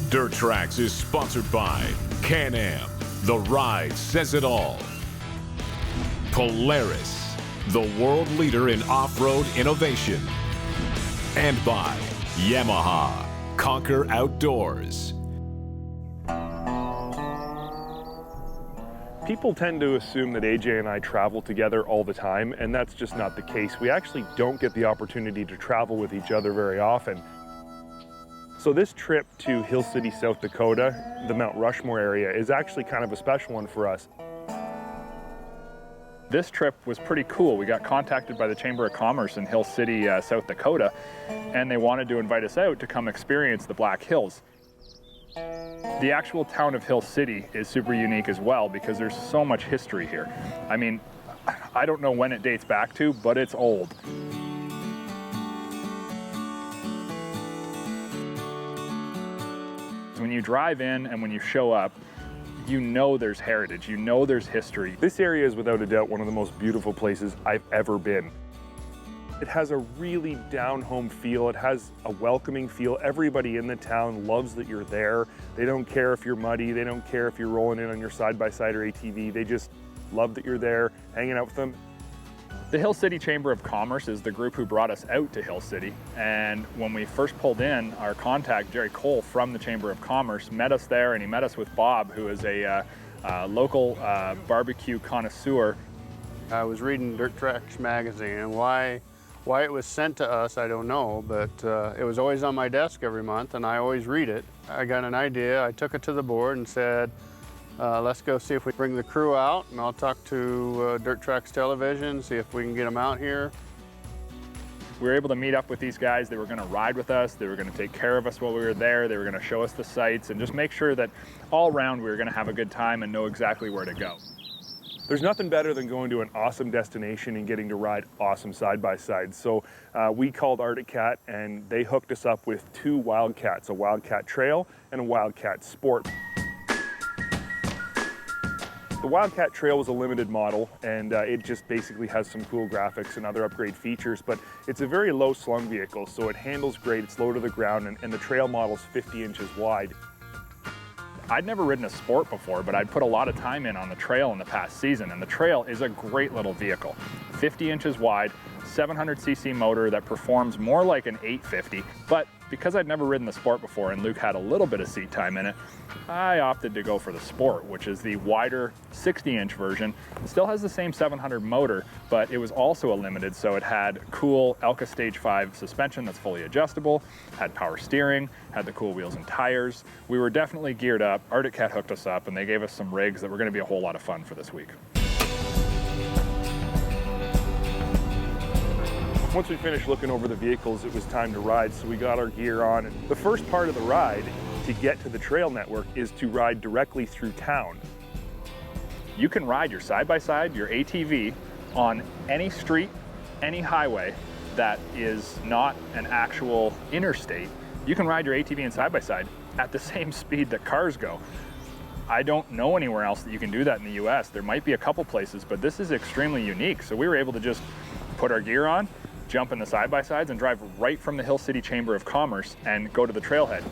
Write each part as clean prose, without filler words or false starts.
Dirt Trax is sponsored by Can-Am. The ride says it all. Polaris, the world leader in off-road innovation. And by Yamaha, conquer outdoors. People tend to assume that AJ and I travel together all the time, and that's just not the case. We actually don't get the opportunity to travel with each other very often. So this trip to Hill City, South Dakota, the Mount Rushmore area, is actually kind of a special one for us. This trip was pretty cool. We got contacted by the Chamber of Commerce in Hill City, South Dakota, and they wanted to invite us out to come experience the Black Hills. The actual town of Hill City is super unique as well because there's so much history here. I mean, I don't know when it dates back to, but it's old. When you drive in and when you show up, you know there's heritage, you know there's history. This area is without a doubt one of the most beautiful places I've ever been. It has a really down-home feel. It has a welcoming feel. Everybody in the town loves that you're there. They don't care if you're muddy. They don't care if you're rolling in on your side-by-side or ATV. They just love that you're there, hanging out with them. The Hill City Chamber of Commerce is the group who brought us out to Hill City. And when we first pulled in, our contact, Jerry Cole from the Chamber of Commerce, met us there, and he met us with Bob, who is a local barbecue connoisseur. I was reading Dirt Trax magazine, and why it was sent to us, I don't know, but it was always on my desk every month, and I always read it. I got an idea. I took it to the board and said, let's go see if we bring the crew out, and I'll talk to Dirt Trax Television, see if we can get them out here. We were able to meet up with these guys. They were going to ride with us. They were going to take care of us while we were there. They were going to show us the sights and just make sure that all around we were going to have a good time and know exactly where to go. There's nothing better than going to an awesome destination and getting to ride awesome side-by-sides. So we called Arctic Cat, and they hooked us up with two Wildcats, a Wildcat Trail and a Wildcat Sport. The Wildcat Trail was a limited model, and it just basically has some cool graphics and other upgrade features, but it's a very low slung vehicle, so it handles great. It's low to the ground, and the trail model's 50 inches wide. I'd never ridden a Sport before, but I'd put a lot of time in on the trail in the past season, and the trail is a great little vehicle. 50 inches wide, 700cc motor that performs more like an 850, but because I'd never ridden the Sport before and Luke had a little bit of seat time in it, I opted to go for the Sport, which is the wider 60-inch version. It still has the same 700 motor, but it was also a limited, so it had cool Elka Stage 5 suspension that's fully adjustable, had power steering, had the cool wheels and tires. We were definitely geared up. Arctic Cat hooked us up, and they gave us some rigs that were going to be a whole lot of fun for this week. Once we finished looking over the vehicles, it was time to ride, so we got our gear on. And the first part of the ride to get to the trail network is to ride directly through town. You can ride your side-by-side, your ATV, on any street, any highway that is not an actual interstate. You can ride your ATV and side-by-side at the same speed that cars go. I don't know anywhere else that you can do that in the US. There might be a couple places, but this is extremely unique. So we were able to just put our gear on, jump in the side-by-sides, and drive right from the Hill City Chamber of Commerce and go to the trailhead.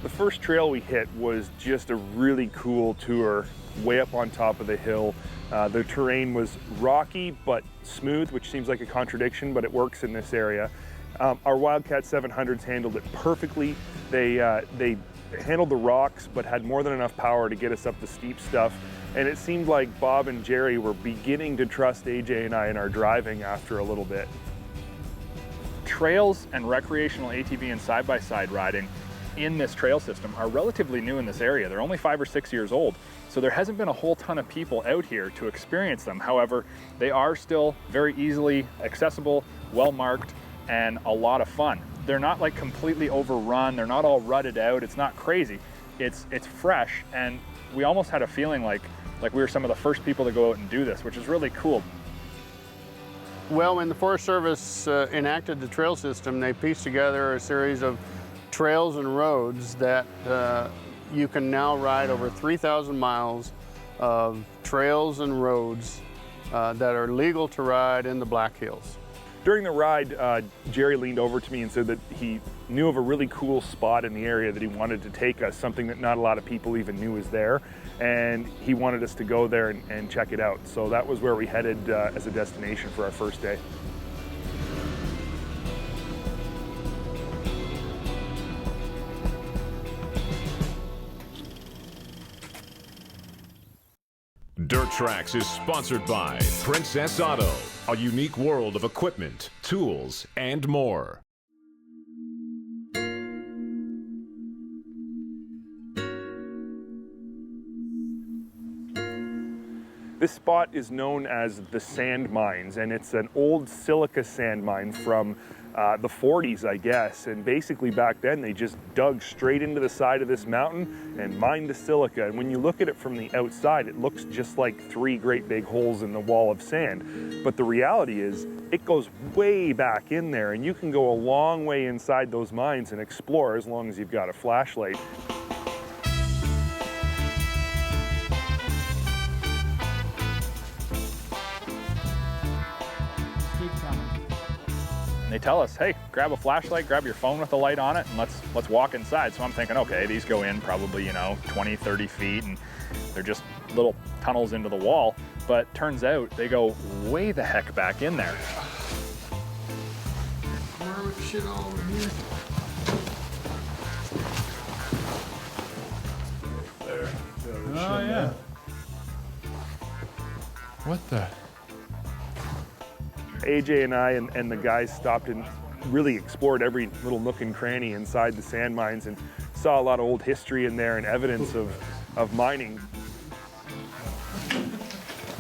The first trail we hit was just a really cool tour, way up on top of the hill. The terrain was rocky but smooth, which seems like a contradiction, but it works in this area. Our Wildcat 700s handled it perfectly. They handled the rocks, but had more than enough power to get us up the steep stuff. And it seemed like Bob and Jerry were beginning to trust AJ and I in our driving after a little bit. Trails and recreational ATV and side-by-side riding in this trail system are relatively new in this area. They're only 5 or 6 years old, so there hasn't been a whole ton of people out here to experience them. However, they are still very easily accessible, well-marked, and a lot of fun. They're not like completely overrun, they're not all rutted out, it's not crazy. It's fresh, and we almost had a feeling like we were some of the first people to go out and do this, which is really cool. Well, when the Forest Service enacted the trail system, they pieced together a series of trails and roads that you can now ride over 3,000 miles of trails and roads that are legal to ride in the Black Hills. During the ride, Jerry leaned over to me and said that he knew of a really cool spot in the area that he wanted to take us, something that not a lot of people even knew was there, and he wanted us to go there and check it out. So that was where we headed as a destination for our first day. Dirt Trax is sponsored by Princess Auto, a unique world of equipment, tools, and more. This spot is known as the Sand Mines, and it's an old silica sand mine from the 40s, I guess. And basically back then they just dug straight into the side of this mountain and mined the silica. And when you look at it from the outside, it looks just like 3 great big holes in the wall of sand. But the reality is it goes way back in there, and you can go a long way inside those mines and explore as long as you've got a flashlight. And they tell us, hey, grab a flashlight, grab your phone with a light on it, and let's walk inside. So I'm thinking, okay, these go in probably, 20, 30 feet, and they're just little tunnels into the wall. But turns out they go way the heck back in there. Shit all over here. There. Oh yeah. What the? AJ and I and the guys stopped and really explored every little nook and cranny inside the sand mines and saw a lot of old history in there and evidence of mining.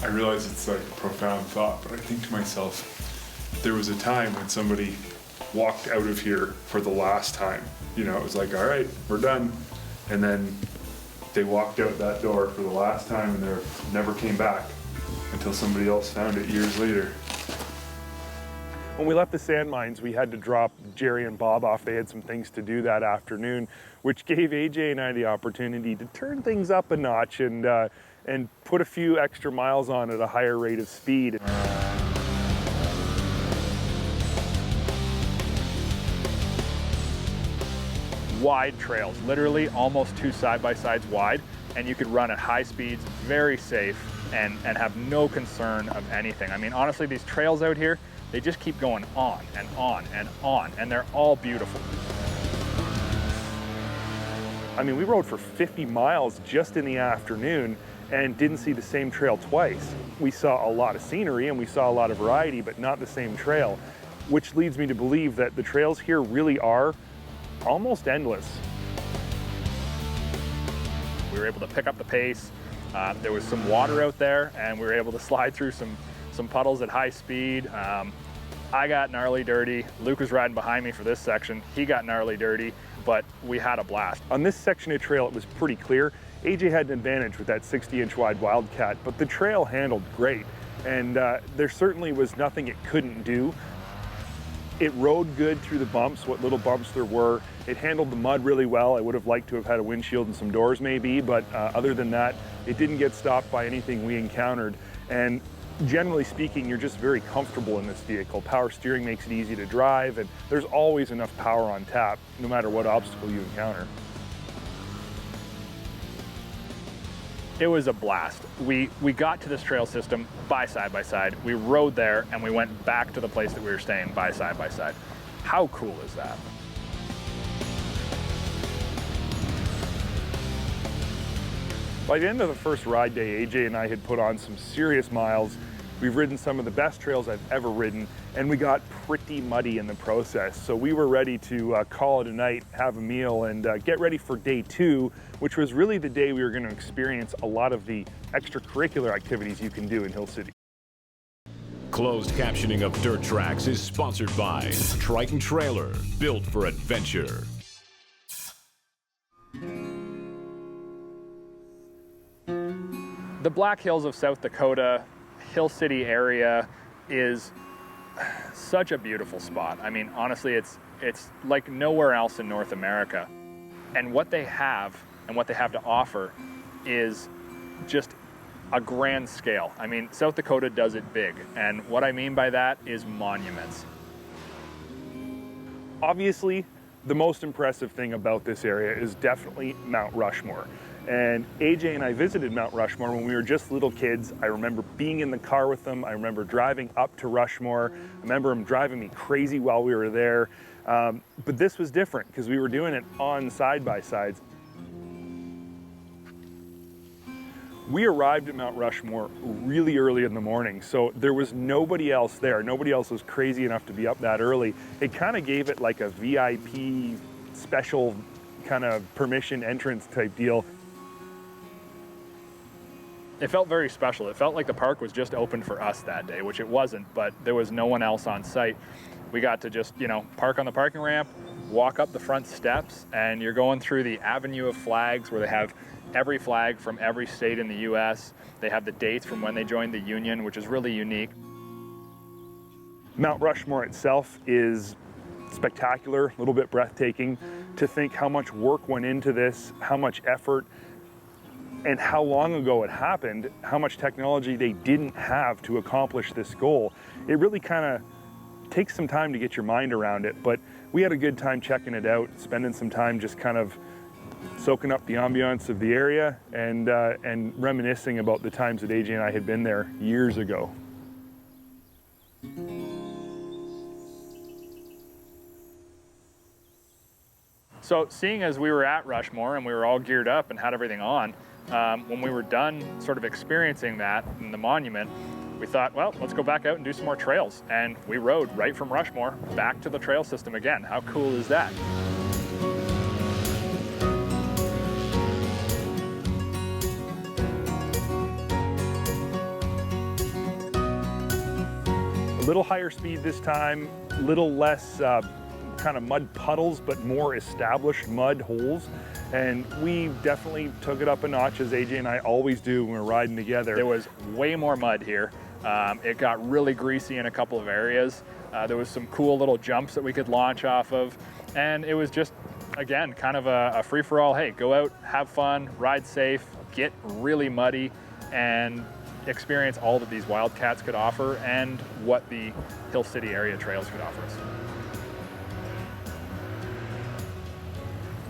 I realize it's like a profound thought, but I think to myself, there was a time when somebody walked out of here for the last time. It was like, all right, we're done. And then they walked out that door for the last time and they never came back until somebody else found it years later. When we left the sand mines, we had to drop Jerry and Bob off. They had some things to do that afternoon, which gave AJ and I the opportunity to turn things up a notch and put a few extra miles on at a higher rate of speed. Wide trails, literally almost 2 side-by-sides wide, and you could run at high speeds, very safe, and have no concern of anything. I mean, honestly, these trails out here, they just keep going on and on and on, and they're all beautiful. I mean, we rode for 50 miles just in the afternoon and didn't see the same trail twice. We saw a lot of scenery and we saw a lot of variety, but not the same trail, which leads me to believe that the trails here really are almost endless. We were able to pick up the pace. There was some water out there, and we were able to slide through some puddles at high speed. I got gnarly dirty. Luke was riding behind me for this section. He got gnarly dirty, but we had a blast. On this section of trail, it was pretty clear. AJ had an advantage with that 60-inch wide Wildcat, but the trail handled great. And there certainly was nothing it couldn't do. It rode good through the bumps, what little bumps there were. It handled the mud really well. I would have liked to have had a windshield and some doors maybe, but other than that, it didn't get stopped by anything we encountered. And generally speaking, you're just very comfortable in this vehicle. Power steering makes it easy to drive, and there's always enough power on tap, no matter what obstacle you encounter. It was a blast. We got to this trail system by side. We rode there, and we went back to the place that we were staying by side. How cool is that? By the end of the first ride day, AJ and I had put on some serious miles. We've ridden some of the best trails I've ever ridden, and we got pretty muddy in the process. So we were ready to call it a night, have a meal, and get ready for day 2, which was really the day we were going to experience a lot of the extracurricular activities you can do in Hill City. Closed captioning of Dirt Trax is sponsored by Triton Trailer, built for adventure. The Black Hills of South Dakota, Hill City area is such a beautiful spot. I mean, honestly, it's like nowhere else in North America. And what they have and what they have to offer is just a grand scale. I mean, South Dakota does it big. And what I mean by that is monuments. Obviously, the most impressive thing about this area is definitely Mount Rushmore. And AJ and I visited Mount Rushmore when we were just little kids. I remember being in the car with them. I remember driving up to Rushmore. I remember him driving me crazy while we were there. But this was different because we were doing it on side-by-sides. We arrived at Mount Rushmore really early in the morning, so there was nobody else there. Nobody else was crazy enough to be up that early. It kind of gave it like a VIP special kind of permission entrance type deal. It felt very special. It felt like the park was just open for us that day, which it wasn't, but there was no one else on site. We got to just, park on the parking ramp, walk up the front steps, and you're going through the avenue of flags where they have every flag from every state in the US. They have the dates from when they joined the Union, which is really unique. Mount Rushmore itself is spectacular, a little bit breathtaking. To think how much work went into this, how much effort, and how long ago it happened, how much technology they didn't have to accomplish this goal. It really kind of takes some time to get your mind around it, but we had a good time checking it out, spending some time just kind of soaking up the ambiance of the area and reminiscing about the times that AJ and I had been there years ago. So seeing as we were at Rushmore and we were all geared up and had everything on, when we were done sort of experiencing that in the monument, we thought, well, let's go back out and do some more trails. And we rode right from Rushmore back to the trail system again. How cool is that? A little higher speed this time, a little less kind of mud puddles, but more established mud holes. And we definitely took it up a notch, as AJ and I always do when we're riding together. There was way more mud here. It got really greasy in a couple of areas. There was some cool little jumps that we could launch off of. And it was just, again, kind of a free-for-all. Hey, go out, have fun, ride safe, get really muddy, and experience all that these Wildcats could offer and what the Hill City area trails could offer us.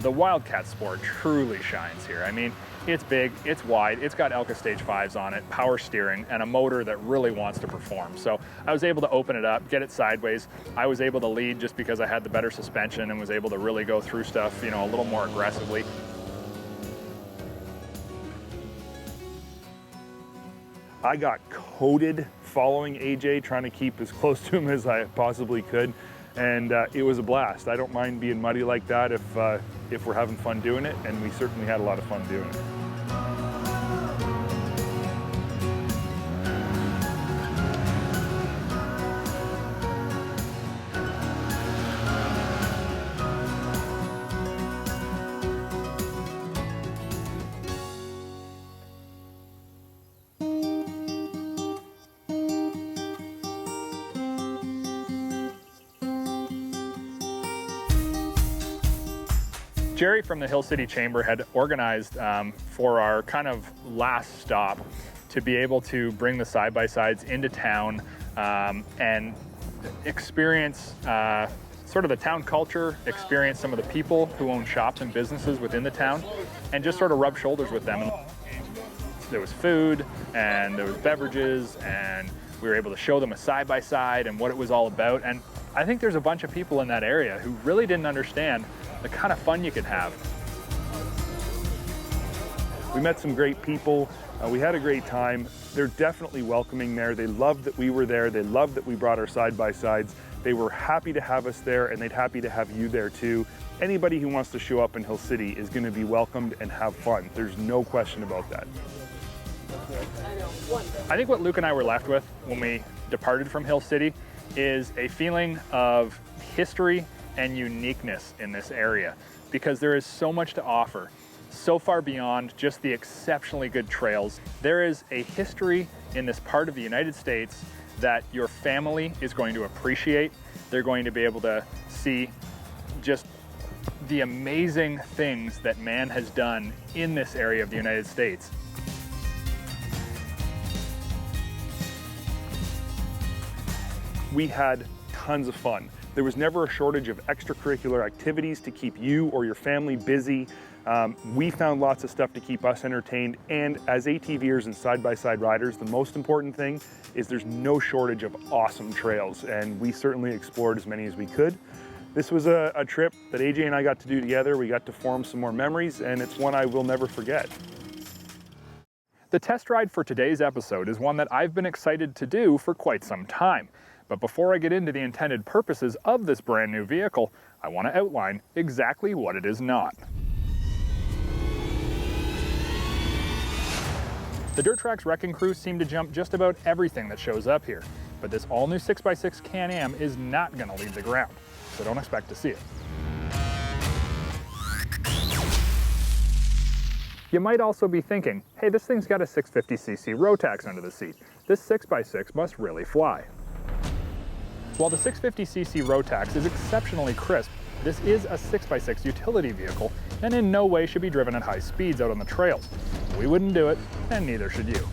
The Wildcat Sport truly shines here. I mean, it's big, it's wide, it's got Elka Stage 5s on it, power steering, and a motor that really wants to perform. So I was able to open it up, get it sideways. I was able to lead just because I had the better suspension and was able to really go through stuff, a little more aggressively. I got coated following AJ, trying to keep as close to him as I possibly could. And it was a blast. I don't mind being muddy like that if we're having fun doing it, and we certainly had a lot of fun doing it. Jerry from the Hill City Chamber had organized for our kind of last stop to be able to bring the side-by-sides into town and experience sort of the town culture, experience some of the people who own shops and businesses within the town, and just sort of rub shoulders with them. And there was food and there was beverages, and we were able to show them a side-by-side and what it was all about. And I think there's a bunch of people in that area who really didn't understand the kind of fun you could have. We met some great people. We had a great time. They're definitely welcoming there. They loved that we were there. They loved that we brought our side-by-sides. They were happy to have us there, and they'd happy to have you there too. Anybody who wants to show up in Hill City is going to be welcomed and have fun. There's no question about that. I think what Luke and I were left with when we departed from Hill City is a feeling of history and uniqueness in this area, because there is so much to offer, so far beyond just the exceptionally good trails. There is a history in this part of the United States that your family is going to appreciate. They're going to be able to see just the amazing things that man has done in this area of the United States. We had tons of fun. There was never a shortage of extracurricular activities to keep you or your family busy. We found lots of stuff to keep us entertained, and as ATVers and side-by-side riders, the most important thing is there's no shortage of awesome trails, and we certainly explored as many as we could. This was a trip that AJ and I got to do together. We got to form some more memories, and it's one I will never forget. The test ride for today's episode is one that I've been excited to do for quite some time. But before I get into the intended purposes of this brand new vehicle, I want to outline exactly what it is not. The Dirt Trax wrecking crew seem to jump just about everything that shows up here, but this all-new 6x6 Can-Am is not going to leave the ground, so don't expect to see it. You might also be thinking, hey, this thing's got a 650cc Rotax under the seat. This 6x6 must really fly. While the 650cc Rotax is exceptionally crisp, this is a 6x6 utility vehicle and in no way should be driven at high speeds out on the trails. We wouldn't do it, and neither should you.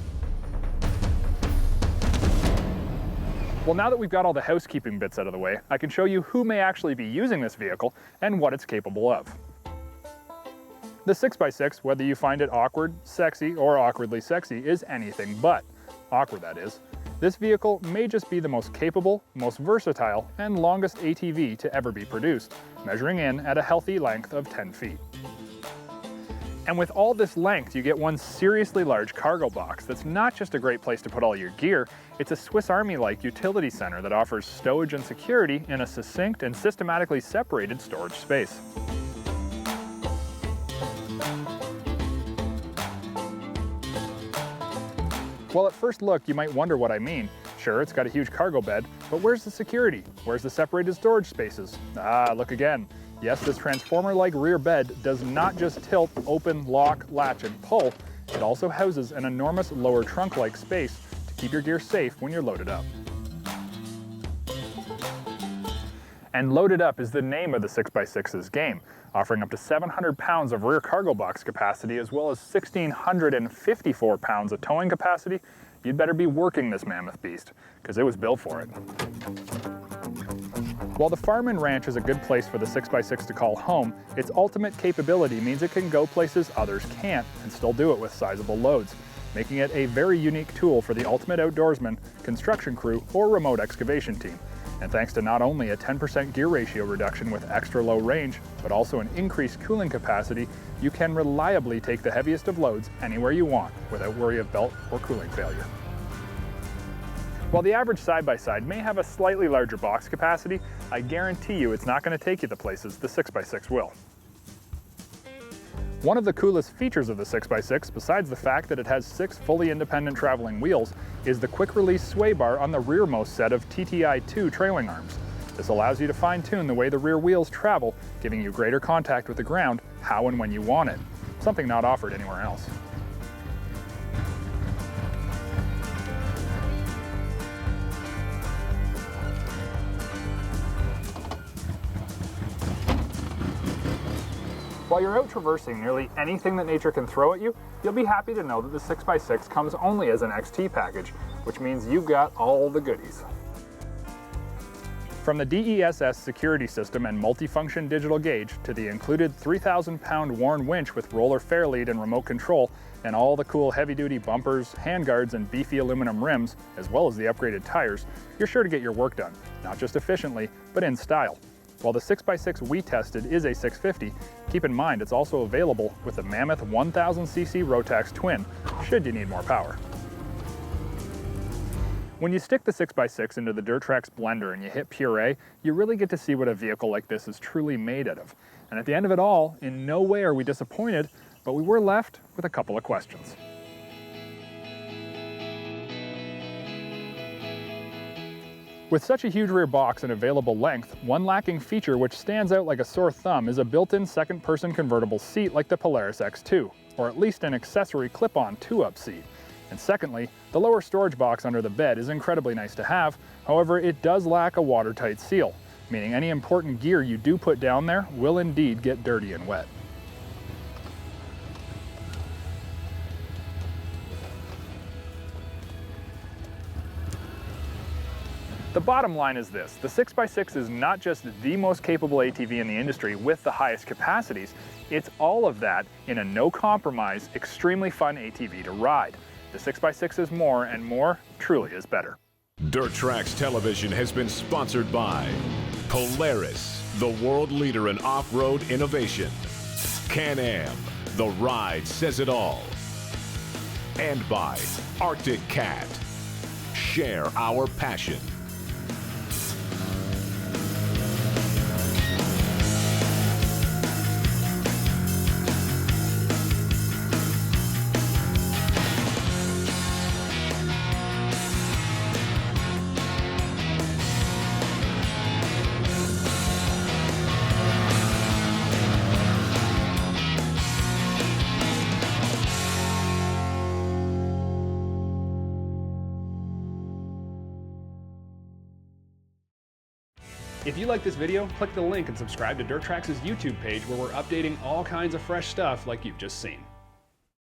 Well, now that we've got all the housekeeping bits out of the way, I can show you who may actually be using this vehicle and what it's capable of. The 6x6, whether you find it awkward, sexy, or awkwardly sexy, is anything but. Awkward, that is. This vehicle may just be the most capable, most versatile, and longest ATV to ever be produced, measuring in at a healthy length of 10 feet. And with all this length, you get one seriously large cargo box that's not just a great place to put all your gear, it's a Swiss Army-like utility center that offers stowage and security in a succinct and systematically separated storage space. Well, at first look, you might wonder what I mean. Sure, it's got a huge cargo bed, but where's the security? Where's the separated storage spaces? Ah, look again. Yes, this transformer-like rear bed does not just tilt, open, lock, latch, and pull. It also houses an enormous lower trunk-like space to keep your gear safe when you're loaded up. And loaded up is the name of the 6x6's game, offering up to 700 pounds of rear cargo box capacity as well as 1,654 pounds of towing capacity. You'd better be working this mammoth beast, because it was built for it. While the farm and ranch is a good place for the 6x6 to call home, its ultimate capability means it can go places others can't and still do it with sizable loads, making it a very unique tool for the ultimate outdoorsman, construction crew, or remote excavation team. And thanks to not only a 10% gear ratio reduction with extra low range, but also an increased cooling capacity, you can reliably take the heaviest of loads anywhere you want without worry of belt or cooling failure. While the average side-by-side may have a slightly larger box capacity, I guarantee you it's not going to take you to places the 6x6 will. One of the coolest features of the 6x6, besides the fact that it has 6 fully independent traveling wheels, is the quick-release sway bar on the rearmost set of TTI-2 trailing arms. This allows you to fine-tune the way the rear wheels travel, giving you greater contact with the ground how and when you want it, something not offered anywhere else. While you're out traversing nearly anything that nature can throw at you, you'll be happy to know that the 6x6 comes only as an XT package, which means you've got all the goodies. From the DESS security system and multifunction digital gauge to the included 3,000-pound Warn winch with roller fair lead and remote control, and all the cool heavy-duty bumpers, handguards, and beefy aluminum rims, as well as the upgraded tires, you're sure to get your work done, not just efficiently, but in style. While the 6x6 we tested is a 650, keep in mind it's also available with the Mammoth 1000cc Rotax Twin, should you need more power. When you stick the 6x6 into the Dirt Trax blender and you hit puree, you really get to see what a vehicle like this is truly made out of. And at the end of it all, in no way are we disappointed, but we were left with a couple of questions. With such a huge rear box and available length, one lacking feature which stands out like a sore thumb is a built-in second-person convertible seat like the Polaris X2, or at least an accessory clip-on two-up seat. And secondly, the lower storage box under the bed is incredibly nice to have, however it does lack a watertight seal, meaning any important gear you do put down there will indeed get dirty and wet. The bottom line is this: the 6x6 is not just the most capable ATV in the industry with the highest capacities, it's all of that in a no-compromise, extremely fun ATV to ride. The 6x6 is more, and more truly is better. Dirt Trax Television has been sponsored by Polaris, the world leader in off-road innovation. Can-Am, the ride says it all. And by Arctic Cat. Share our passion. If you like this video, click the link and subscribe to Dirt Trax's YouTube page where we're updating all kinds of fresh stuff like you've just seen.